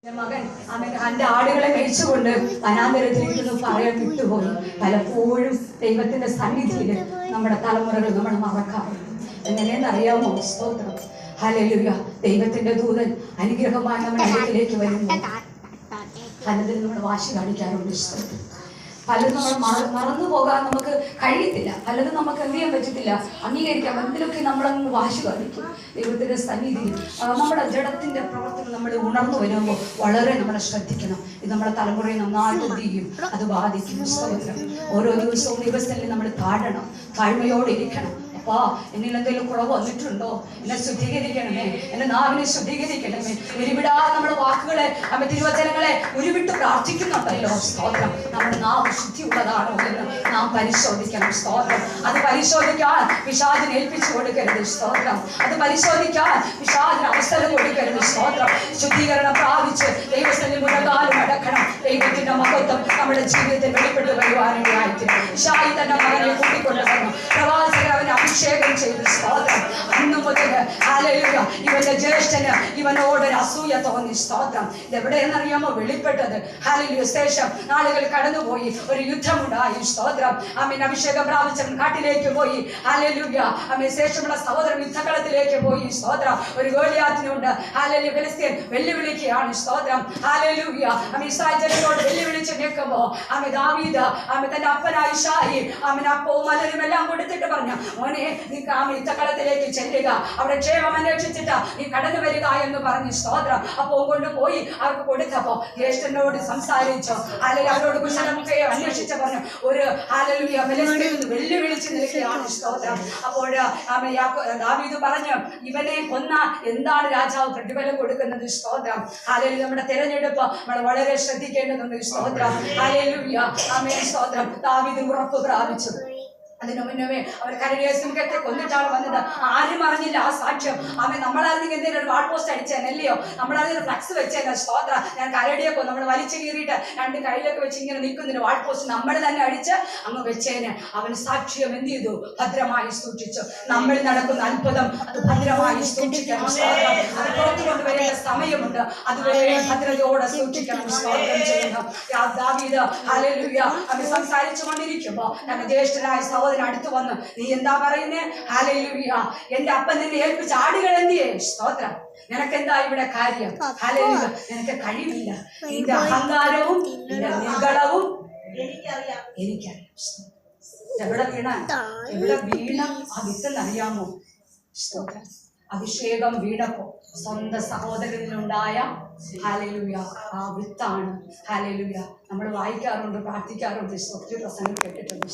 മകൻ അവന്റെ ആടുകളെ മേയിച്ചുകൊണ്ട് വനാന്തരത്തിലിരിക്കുന്നു പറയാൻ വിട്ടുപോയി. പലപ്പോഴും ദൈവത്തിന്റെ സന്നിധിയിൽ നമ്മുടെ തലമുറകൾ നമ്മൾ മറക്കാറുണ്ട്. എങ്ങനെയെന്നറിയാമോ? സ്തോത്രം, ഹല്ലേലൂയ. ദൈവത്തിന്റെ ദൂതൻ അനുഗ്രഹമായി നമ്മുടെ അടുക്കിലേക്ക് വരുന്നു. പലതിനും നമ്മൾ വാശി കാണിക്കാറുണ്ട്. സ്തോത്രം, പലതും നമ്മൾ മറന്നു പോകാൻ നമുക്ക് കഴിയത്തില്ല. പലതും നമുക്ക് എന്ത് ചെയ്യാൻ പറ്റത്തില്ല, അംഗീകരിക്കാം. എന്തിലൊക്കെ നമ്മളങ്ങ് വാശി കാണിക്കും. ദൈവത്തിന്റെ സന്നിധിയിൽ നമ്മുടെ ജഡത്തിന്റെ പ്രവർത്തനം നമ്മൾ ഉണർന്നു വരുമ്പോൾ വളരെ നമ്മൾ ശ്രദ്ധിക്കണം. ഇത് നമ്മുടെ തലമുറയെ നന്നായിട്ട് എന്ത് ചെയ്യും, അത് ബാധിക്കും. സ്തോത്രം, ഓരോ ദിവസവും ദൈവസ്ഥലിൽ നമ്മൾ താഴണം, താഴ്മയോടെ ഇരിക്കണം. അപ്പാ, എന്നിൽ എന്തെങ്കിലും കുറവ് വന്നിട്ടുണ്ടോ? എന്നെ ശുദ്ധീകരിക്കണമേ, എന്റെ നാവിനെ ശുദ്ധീകരിക്കണമേ. ഉരുവിടാതെ നമ്മുടെ വാക്കുകളെ, നമ്മുടെ തിരുവചനങ്ങളെ ഉരുവിട്ട് പ്രാർത്ഥിക്കുന്നുണ്ടല്ലോ. സ്തോത്രം, നമ്മുടെ നാവ് ശുദ്ധിയുള്ളതാണോ എന്ന് നാം പരിശോധിക്കണം. സ്തോത്രം, അത് പരിശോധിക്കാൻ പിശാചിനെ ഏൽപ്പിച്ചു കൊടുക്കരുത്. സ്തോത്രം, അത് പരിശോധിക്കാൻ പിശാചിന് അവസരം കൊടുക്കരുത്. സ്തോത്രം, ശുദ്ധീകരണം പ്രാപിച്ച് ദൈവസ്ഥലിൽ മുഴകാലും അടക്കണം. ദൈവത്തിന്റെ മഹത്വം നമ്മുടെ ജീവിതത്തിൽ വെളിപ്പെട്ടു വരുവാനിടയായിട്ട് ഇശായി തന്റെ മകനെ കൂട്ടിക്കൊണ്ടു വന്നു. പ്രവാചകർ അവനെ അഭിഷേകം ചെയ്തു. സ്തോത്രം, അന്നു മുതൽ ഹല്ലേലൂയ ഇവന്റെ ജ്യേഷ്ഠന് ഇവനോടൊരു അസൂയ തോന്നി. സ്തോത്രം, ഇതെവിടെയെന്നറിയാമോ വെളിപ്പെട്ടത്? ഹല്ലേലൂയ ശേഷം നാളുകൾ കടന്നുപോയി, ഒരു യുദ്ധമുണ്ടായി. സ്തോത്രം, ആമേൻ. അഭിഷേകം പ്രാപിച്ചവൻ കാട്ടിലേക്ക് പോയി. ഹല്ലേലൂയ ആമേൻ. ശേഷമുള്ള സഹോദരൻ യുദ്ധകളത്തിലേക്ക് പോയി. സ്തോത്രം, ഒരു ഗോലിയാത്തിനുണ്ട്. ഹല്ലേലൂയ ഫിലിസ്ത്യൻ വെല്ലുവിളിക്കുകയാണ്. സ്തോത്രം, ഹല്ലേലൂയ ആമേൻ. ഇസ്രായേൽ ജനത്തോട് വെല്ലുവിളിച്ച് നിൽക്കുമ്പോൾ ആമേൻ ദാവീദ് ആമേൻ തന്റെ അപ്പനായ ഇശായി ആമേൻ അപ്പവും മലരും എല്ലാം കൊടുത്തിട്ട് പറഞ്ഞു, മോനെ നീ ആമേൻ യുദ്ധകളത്തിലേക്ക് ചെല്ലുക, അവിടെ ക്ഷേമം അന്വേഷിച്ചിട്ട് നീ കടന്നു വരിക എന്ന് പറഞ്ഞു. സ്തോത്രം, അപ്പവും കൊണ്ടുപോയി അവർക്ക് കൊടുത്തപ്പോ ജ്യേഷ്ഠനോട് സംസാരിച്ചു. അല്ലെങ്കിൽ അവരോട് കുശലമൊക്കെ അന്വേഷിച്ച് പറഞ്ഞു, ഒരു ഹല്ലേലൂയ ഫിലിസ്ത്യൻ വെല്ലുവിളിച്ച് നിൽക്കുകയാണ്. സ്തോത്രം, അപ്പോൾ ആമേൻ ദാവീദ് പറഞ്ഞു, ഇവനെ കൊന്ന എന്താണ് രാജാവ് പ്രതിഫലം കൊടുക്കുന്നത്? സ്തോത്രം, ഹല്ലേലൂയ. നമ്മുടെ തിരഞ്ഞെടുപ്പ് നമ്മൾ വളരെ ശ്രദ്ധിക്കേണ്ടതുണ്ട്. സ്തോത്രം, ഹല്ലേലൂയ ആമേൻ. സ്തോത്രം, ദാവീദ് ഉറപ്പ് പ്രാപിച്ചു. അതിനു മുന്നേ അവർ കരടിയെ കൊന്നിട്ടാണ് വന്നത്. ആരും അറിഞ്ഞില്ല ആ സാക്ഷ്യം. ആമേ, നമ്മളായിരുന്നെങ്കിൽ എന്തെങ്കിലും ഒരു വാൾ പോസ്റ്റ് അടിച്ചേനല്ലയോ, നമ്മളതിന് ഫ്ലക്സ് വെച്ചേനെ. സ്തോത്ര, ഞാൻ കരടിയെ കൊന്നു, നമ്മൾ വലിച്ചു കീറിയിട്ട് രണ്ട് കയ്യിലൊക്കെ വെച്ച് ഇങ്ങനെ നിൽക്കുന്നതിന് വാൾ പോസ്റ്റ് നമ്മൾ തന്നെ അടിച്ച് അങ്ങ് വെച്ചേന്. അവൻ സാക്ഷ്യം എന്ത് ചെയ്തു? ഭദ്രമായി സൂക്ഷിച്ചു. നമ്മൾ നടക്കുന്ന അത്ഭുതം അത് ഭദ്രമായി സൂക്ഷിക്കണം. സ്തോത്രം, അത് പുറത്തു കൊണ്ടുവരേണ്ട സമയമുണ്ട്, അതുവരെ ഭദ്രതയോടെ സൂക്ഷിക്കണം. സ്തോത്രം ചെയ്യുന്നു. ദാവീദ് ഹല്ലേലൂയ അവൻ സംസാരിച്ചു കൊണ്ടിരിക്കുമ്പോ തന്റെ ജ്യേഷ്ഠനായ സഹോദരൻ അടുത്ത് വന്ന്, നീ എന്താ പറയുന്നേ? ഹല്ലേലൂയ, എന്റെ അപ്പൻ നിന്നെ ഏൽപ്പിച്ച ആടുകൾ എന്തിയേ? സ്തോത്രം, നിനക്കെന്താ ഇവിടെ കാര്യം? ഹല്ലേലൂയ, നിനക്ക് കഴിവില്ല, നിന്റെ അഹങ്കാരവും നിന്റെ നിഗളവും എനിക്കറിയാം. എവിടെ വീണ ആ വിത്തെന്നറിയാമോ? സ്തോത്രം, അഭിഷേകം വീണപ്പോ സ്വന്തം സഹോദരനിലുണ്ടായ ഹല്ലേലൂയ ആ വിത്താണ്. ഹല്ലേലൂയ നമ്മൾ വായിക്കാറുണ്ട്, പ്രാർത്ഥിക്കാറുണ്ട്. ഒത്തിരി പ്രസംഗം കേട്ടിട്ടുണ്ട്.